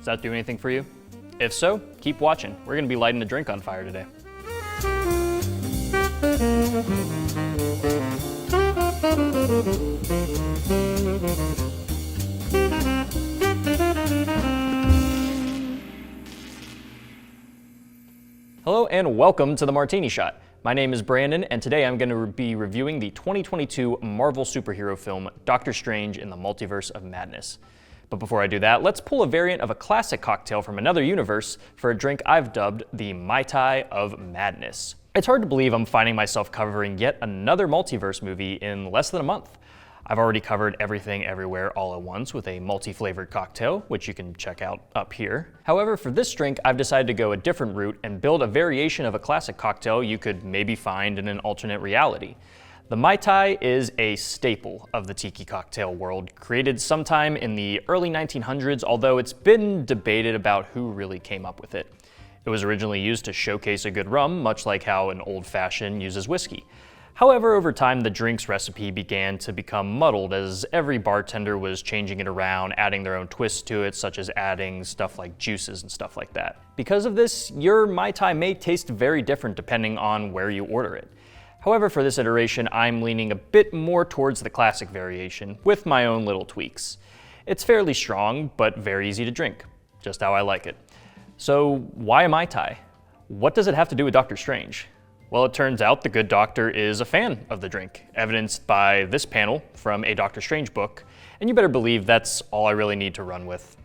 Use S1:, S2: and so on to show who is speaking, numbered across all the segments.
S1: Does that do anything for you? If so, keep watching. We're gonna be lighting a drink on fire today. Hello and welcome to the Martini Shot. My name is Brandon, and today I'm going to be reviewing the 2022 Marvel superhero film, Doctor Strange in the Multiverse of Madness. But before I do that, let's pull a variant of a classic cocktail from another universe for a drink I've dubbed the Mai Tai of Madness. It's hard to believe I'm finding myself covering yet another multiverse movie in less than a month. I've already covered Everything Everywhere All at Once with a multi-flavored cocktail, which you can check out up here. However, for this drink, I've decided to go a different route and build a variation of a classic cocktail you could maybe find in an alternate reality. The Mai Tai is a staple of the tiki cocktail world, created sometime in the early 1900s, although it's been debated about who really came up with it. It was originally used to showcase a good rum, much like how an old-fashioned uses whiskey. However, over time, the drink's recipe began to become muddled as every bartender was changing it around, adding their own twists to it, such as adding stuff like juices and stuff like that. Because of this, your Mai Tai may taste very different depending on where you order it. However, for this iteration, I'm leaning a bit more towards the classic variation, with my own little tweaks. It's fairly strong, but very easy to drink, just how I like it. So why a Mai Tai? What does it have to do with Doctor Strange? Well, it turns out the good doctor is a fan of the drink, evidenced by this panel from a Doctor Strange book, and you better believe that's all I really need to run with.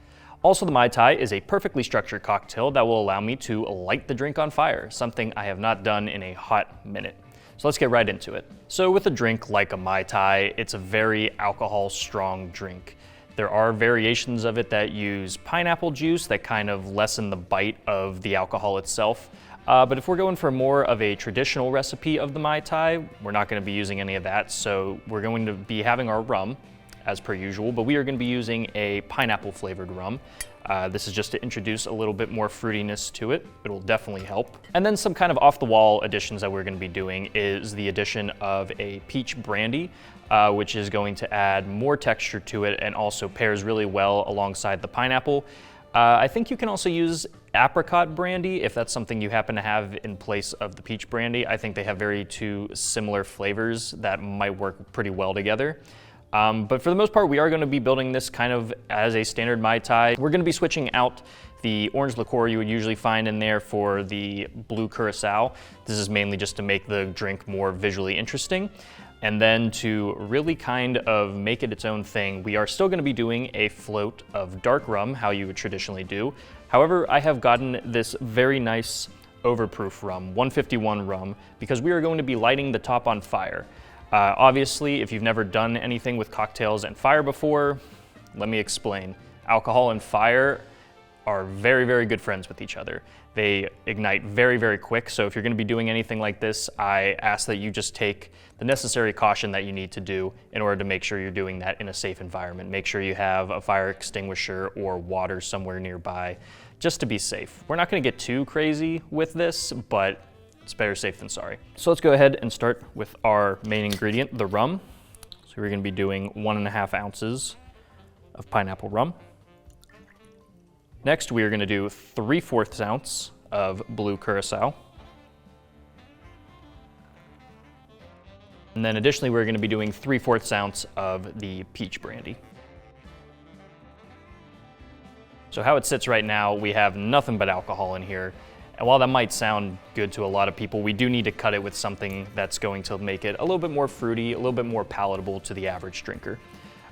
S1: Also, the Mai Tai is a perfectly structured cocktail that will allow me to light the drink on fire, something I have not done in a hot minute. So let's get right into it. So with a drink like a Mai Tai, it's a very alcohol-strong drink. There are variations of it that use pineapple juice that kind of lessen the bite of the alcohol itself. But if we're going for more of a traditional recipe of the Mai Tai, we're not going to be using any of that. So we're going to be having our rum, as per usual, but we are going to be using a pineapple flavored rum. This is just to introduce a little bit more fruitiness to it. It'll definitely help. And then some kind of off-the-wall additions that we're going to be doing is the addition of a peach brandy, which is going to add more texture to it and also pairs really well alongside the pineapple. I think you can also use apricot brandy if that's something you happen to have in place of the peach brandy. I think they have two similar flavors that might work pretty well together. But for the most part, we are going to be building this kind of as a standard Mai Tai. We're going to be switching out the orange liqueur you would usually find in there for the blue curacao. This is mainly just to make the drink more visually interesting. And then to really kind of make it its own thing, we are still going to be doing a float of dark rum, how you would traditionally do. However, I have gotten this very nice overproof rum, 151 rum, because we are going to be lighting the top on fire. Obviously, if you've never done anything with cocktails and fire before, let me explain. Alcohol and fire are very, very good friends with each other. They ignite very, very quick, so if you're going to be doing anything like this, I ask that you just take the necessary caution that you need to do in order to make sure you're doing that in a safe environment. Make sure you have a fire extinguisher or water somewhere nearby, just to be safe. We're not going to get too crazy with this, but it's better safe than sorry. So let's go ahead and start with our main ingredient, the rum. So we're going to be doing 1.5 ounces of pineapple rum. Next, we are going to do 3/4 ounce of blue curacao. And then additionally, we're going to be doing 3/4 ounce of the peach brandy. So how it sits right now, we have nothing but alcohol in here. And while that might sound good to a lot of people, we do need to cut it with something that's going to make it a little bit more fruity, a little bit more palatable to the average drinker.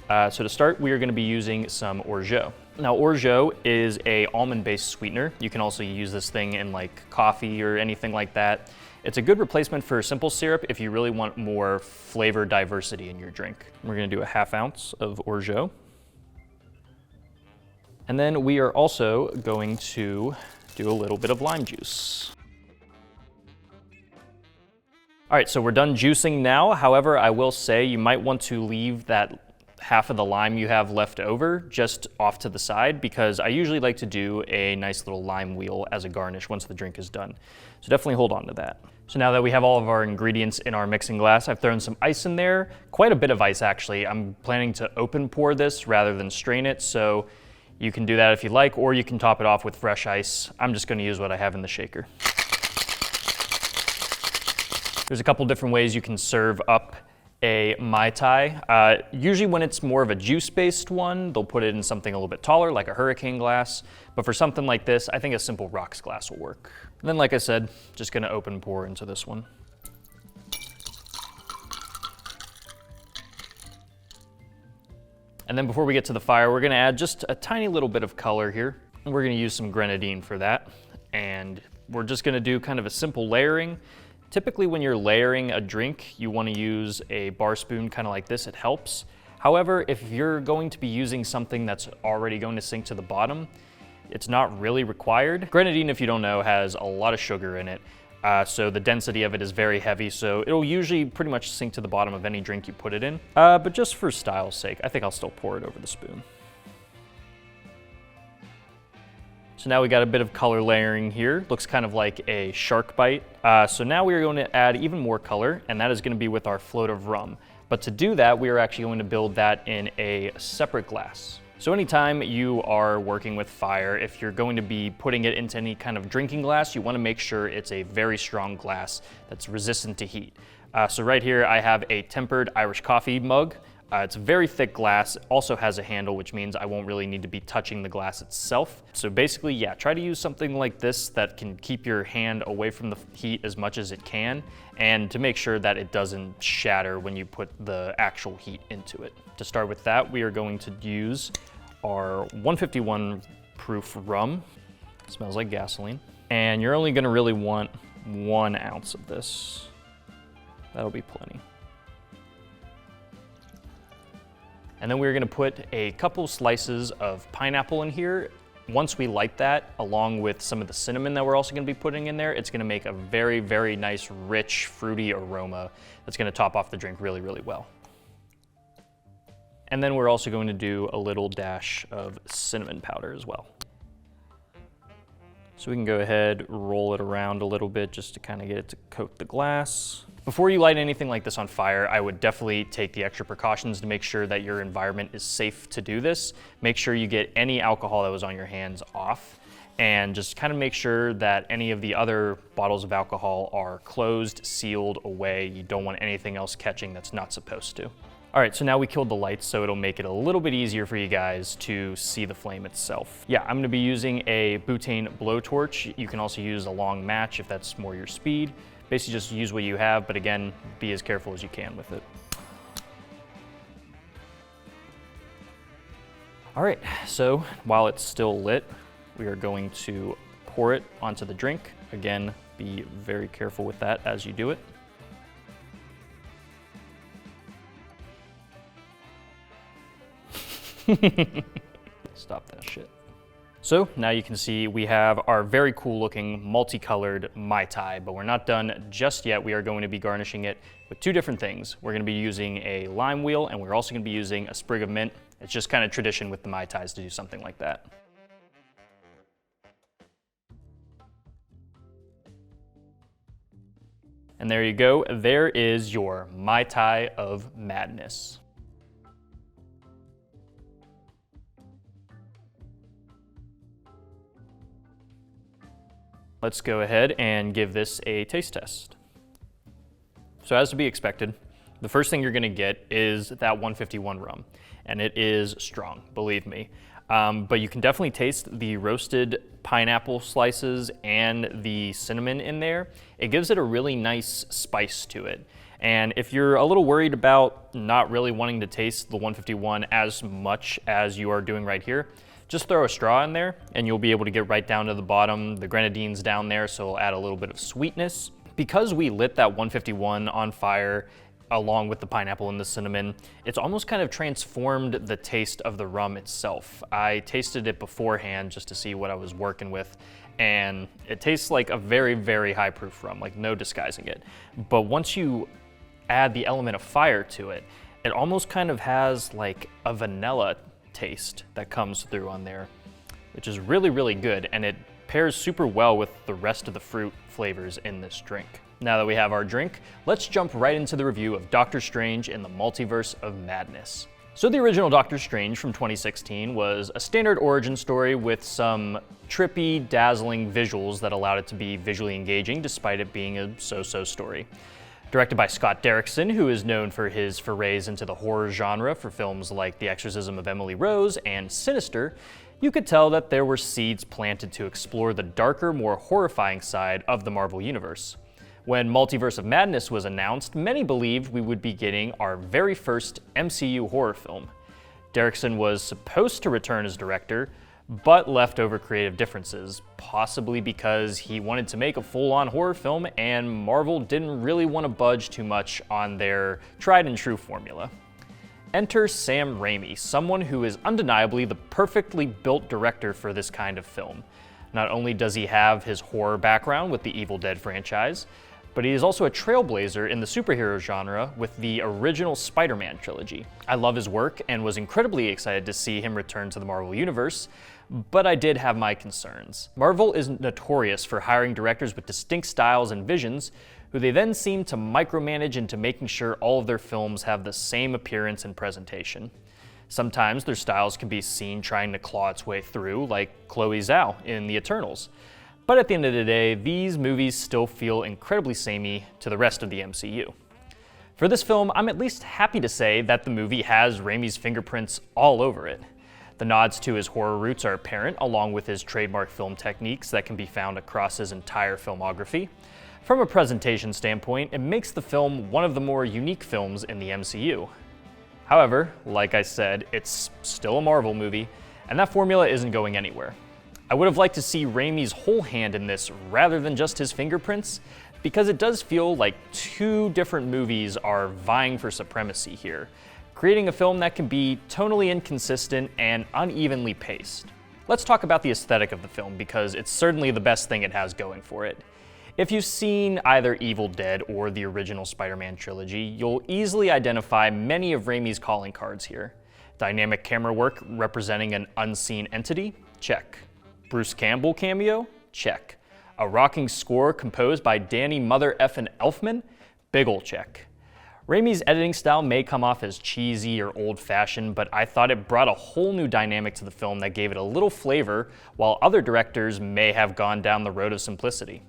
S1: So to start, we are going to be using some orgeat. Now, orgeat is a almond-based sweetener. You can also use this thing in like coffee or anything like that. It's a good replacement for simple syrup if you really want more flavor diversity in your drink. We're going to do 1/2 ounce of orgeat. And then we are also going to do a little bit of lime juice. All right, so we're done juicing now. However, I will say you might want to leave that half of the lime you have left over just off to the side, because I usually like to do a nice little lime wheel as a garnish once the drink is done. So definitely hold on to that. So now that we have all of our ingredients in our mixing glass, I've thrown some ice in there, quite a bit of ice actually. I'm planning to open pour this rather than strain it, so You can do that if you like, or you can top it off with fresh ice. I'm just gonna use what I have in the shaker. There's a couple different ways you can serve up a Mai Tai. Usually when it's more of a juice-based one, they'll put it in something a little bit taller, like a hurricane glass. But for something like this, I think a simple rocks glass will work. And then, like I said, just gonna open pour into this one. And then before we get to the fire, we're gonna add just a tiny little bit of color here. And we're gonna use some grenadine for that. And we're just gonna do kind of a simple layering. Typically when you're layering a drink, you wanna use a bar spoon kind of like this, it helps. However, if you're going to be using something that's already going to sink to the bottom, it's not really required. Grenadine, if you don't know, has a lot of sugar in it. So the density of it is very heavy, so it'll usually pretty much sink to the bottom of any drink you put it in. But just for style's sake, I think I'll still pour it over the spoon. So now we got a bit of color layering here. Looks kind of like a shark bite. So now we are going to add even more color, and that is going to be with our float of rum. But to do that, we are actually going to build that in a separate glass. So anytime you are working with fire, if you're going to be putting it into any kind of drinking glass, you want to make sure it's a very strong glass that's resistant to heat. So right here I have a tempered Irish coffee mug. It's a very thick glass, also has a handle, which means I won't really need to be touching the glass itself. So basically, yeah, try to use something like this that can keep your hand away from the heat as much as it can, and to make sure that it doesn't shatter when you put the actual heat into it. To start with that, we are going to use our 151 proof rum. It smells like gasoline. And you're only gonna really want 1 ounce of this. That'll be plenty. And then we're gonna put a couple slices of pineapple in here. Once we light that, along with some of the cinnamon that we're also gonna be putting in there, it's gonna make a very, very nice, rich, fruity aroma that's gonna top off the drink really, really well. And then we're also going to do a little dash of cinnamon powder as well. So we can go ahead, roll it around a little bit just to kind of get it to coat the glass. Before you light anything like this on fire, I would definitely take the extra precautions to make sure that your environment is safe to do this. Make sure you get any alcohol that was on your hands off, and just kind of make sure that any of the other bottles of alcohol are closed, sealed away. You don't want anything else catching that's not supposed to. All right, so now we killed the lights, so it'll make it a little bit easier for you guys to see the flame itself. Yeah, I'm gonna be using a butane blowtorch. You can also use a long match if that's more your speed. Basically just use what you have, but again, be as careful as you can with it. All right, so while it's still lit, we are going to pour it onto the drink. Again, be very careful with that as you do it. Stop that shit. So now you can see we have our very cool looking multicolored Mai Tai, but we're not done just yet. We are going to be garnishing it with 2 different things. We're going to be using a lime wheel, and we're also going to be using a sprig of mint. It's just kind of tradition with the Mai Tais to do something like that. And there you go. There is your Mai Tai of Madness. Let's go ahead and give this a taste test. So as to be expected, the first thing you're gonna get is that 151 rum, and it is strong, believe me. But you can definitely taste the roasted pineapple slices and the cinnamon in there. It gives it a really nice spice to it. And if you're a little worried about not really wanting to taste the 151 as much as you are doing right here, just throw a straw in there and you'll be able to get right down to the bottom. The grenadine's down there, so it'll add a little bit of sweetness. Because we lit that 151 on fire along with the pineapple and the cinnamon, it's almost kind of transformed the taste of the rum itself. I tasted it beforehand just to see what I was working with, and it tastes like a very, very high proof rum, like no disguising it. But once you add the element of fire to it, it almost kind of has like a vanilla taste that comes through on there, which is really, really good, and it pairs super well with the rest of the fruit flavors in this drink. Now that we have our drink, let's jump right into the review of Doctor Strange in the Multiverse of Madness. So the original Doctor Strange from 2016 was a standard origin story with some trippy, dazzling visuals that allowed it to be visually engaging despite it being a so-so story. Directed by Scott Derrickson, who is known for his forays into the horror genre for films like The Exorcism of Emily Rose and Sinister, you could tell that there were seeds planted to explore the darker, more horrifying side of the Marvel Universe. When Multiverse of Madness was announced, many believed we would be getting our very first MCU horror film. Derrickson was supposed to return as director, but left over creative differences, possibly because he wanted to make a full-on horror film and Marvel didn't really want to budge too much on their tried-and-true formula. Enter Sam Raimi, someone who is undeniably the perfectly built director for this kind of film. Not only does he have his horror background with the Evil Dead franchise, but he is also a trailblazer in the superhero genre with the original Spider-Man trilogy. I love his work and was incredibly excited to see him return to the Marvel Universe, but I did have my concerns. Marvel is notorious for hiring directors with distinct styles and visions, who they then seem to micromanage into making sure all of their films have the same appearance and presentation. Sometimes their styles can be seen trying to claw its way through, like Chloe Zhao in The Eternals. But at the end of the day, these movies still feel incredibly samey to the rest of the MCU. For this film, I'm at least happy to say that the movie has Raimi's fingerprints all over it. The nods to his horror roots are apparent, along with his trademark film techniques that can be found across his entire filmography. From a presentation standpoint, it makes the film one of the more unique films in the MCU. However, like I said, it's still a Marvel movie, and that formula isn't going anywhere. I would have liked to see Raimi's whole hand in this rather than just his fingerprints, because it does feel like two different movies are vying for supremacy here, creating a film that can be tonally inconsistent and unevenly paced. Let's talk about the aesthetic of the film, because it's certainly the best thing it has going for it. If you've seen either Evil Dead or the original Spider-Man trilogy, you'll easily identify many of Raimi's calling cards here. Dynamic camera work representing an unseen entity? Check. Bruce Campbell cameo? Check. A rocking score composed by Danny Mother Effin' Elfman? Big ol' check. Raimi's editing style may come off as cheesy or old-fashioned, but I thought it brought a whole new dynamic to the film that gave it a little flavor, while other directors may have gone down the road of simplicity.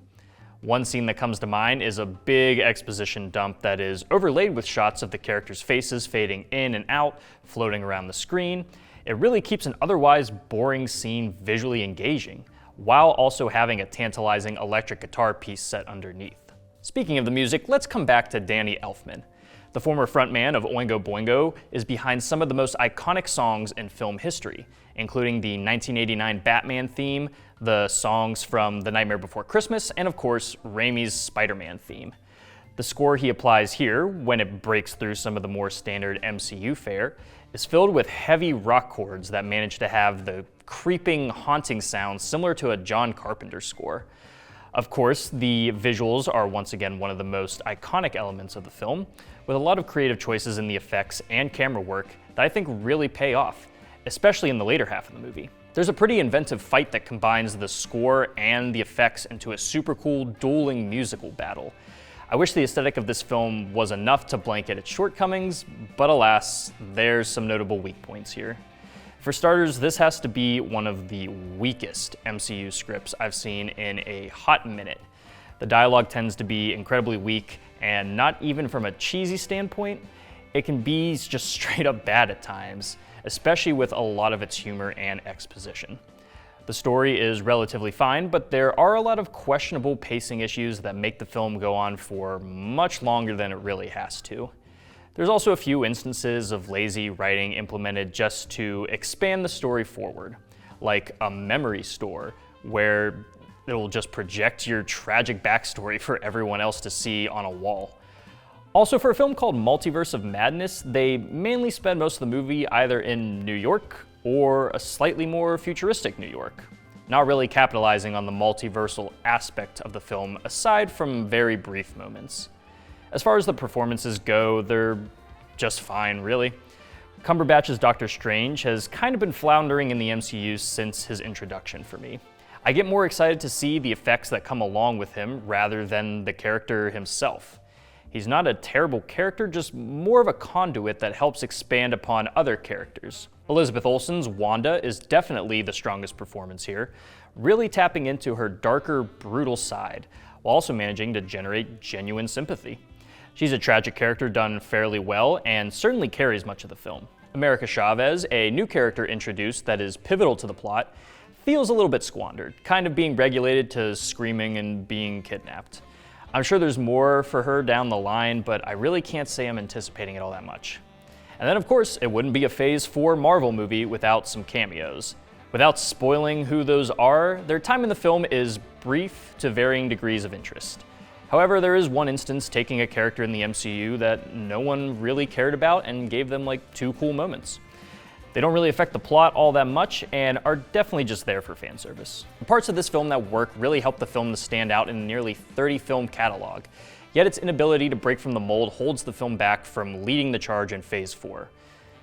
S1: One scene that comes to mind is a big exposition dump that is overlaid with shots of the characters' faces fading in and out, floating around the screen. It really keeps an otherwise boring scene visually engaging, while also having a tantalizing electric guitar piece set underneath. Speaking of the music, let's come back to Danny Elfman. The former frontman of Oingo Boingo is behind some of the most iconic songs in film history, including the 1989 Batman theme, the songs from The Nightmare Before Christmas, and of course, Raimi's Spider-Man theme. The score he applies here, when it breaks through some of the more standard MCU fare, is filled with heavy rock chords that manage to have the creeping, haunting sound similar to a John Carpenter score. Of course, the visuals are once again one of the most iconic elements of the film, with a lot of creative choices in the effects and camera work that I think really pay off, especially in the later half of the movie. There's a pretty inventive fight that combines the score and the effects into a super cool dueling musical battle. I wish the aesthetic of this film was enough to blanket its shortcomings, but alas, there's some notable weak points here. For starters, this has to be one of the weakest MCU scripts I've seen in a hot minute. The dialogue tends to be incredibly weak, and not even from a cheesy standpoint, it can be just straight up bad at times, especially with a lot of its humor and exposition. The story is relatively fine, but there are a lot of questionable pacing issues that make the film go on for much longer than it really has to. There's also a few instances of lazy writing implemented just to expand the story forward, like a memory store, where it'll just project your tragic backstory for everyone else to see on a wall. Also, for a film called Multiverse of Madness, they mainly spend most of the movie either in New York or a slightly more futuristic New York, not really capitalizing on the multiversal aspect of the film aside from very brief moments. As far as the performances go, they're just fine, really. Cumberbatch's Doctor Strange has kind of been floundering in the MCU since his introduction for me. I get more excited to see the effects that come along with him rather than the character himself. He's not a terrible character, just more of a conduit that helps expand upon other characters. Elizabeth Olsen's Wanda is definitely the strongest performance here, really tapping into her darker, brutal side, while also managing to generate genuine sympathy. She's a tragic character done fairly well and certainly carries much of the film. America Chavez, a new character introduced that is pivotal to the plot, feels a little bit squandered, kind of being regulated to screaming and being kidnapped. I'm sure there's more for her down the line, but I really can't say I'm anticipating it all that much. And then of course, it wouldn't be a Phase 4 Marvel movie without some cameos. Without spoiling who those are, their time in the film is brief to varying degrees of interest. However, there is one instance taking a character in the MCU that no one really cared about and gave them like 2 cool moments. They don't really affect the plot all that much and are definitely just there for fan service. The parts of this film that work really help the film to stand out in a nearly 30 film catalog, yet its inability to break from the mold holds the film back from leading the charge in Phase 4.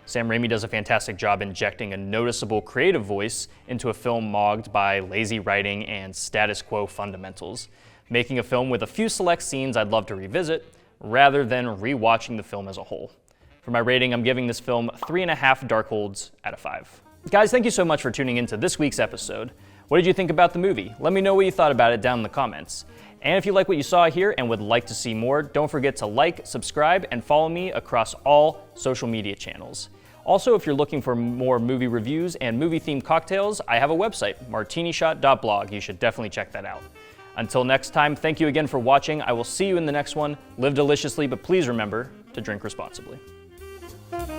S1: Sam Raimi does a fantastic job injecting a noticeable creative voice into a film marked by lazy writing and status quo fundamentals, making a film with a few select scenes I'd love to revisit, rather than re-watching the film as a whole. For my rating, I'm giving this film 3.5 Darkholds out of 5. Guys, thank you so much for tuning into this week's episode. What did you think about the movie? Let me know what you thought about it down in the comments. And if you like what you saw here and would like to see more, don't forget to like, subscribe, and follow me across all social media channels. Also, if you're looking for more movie reviews and movie-themed cocktails, I have a website, martinishot.blog. You should definitely check that out. Until next time, thank you again for watching. I will see you in the next one. Live deliciously, but please remember to drink responsibly. Thank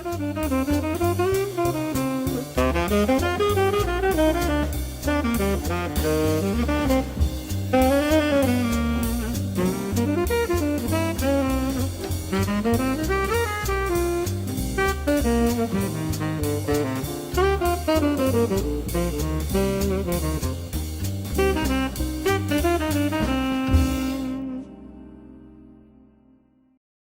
S1: you.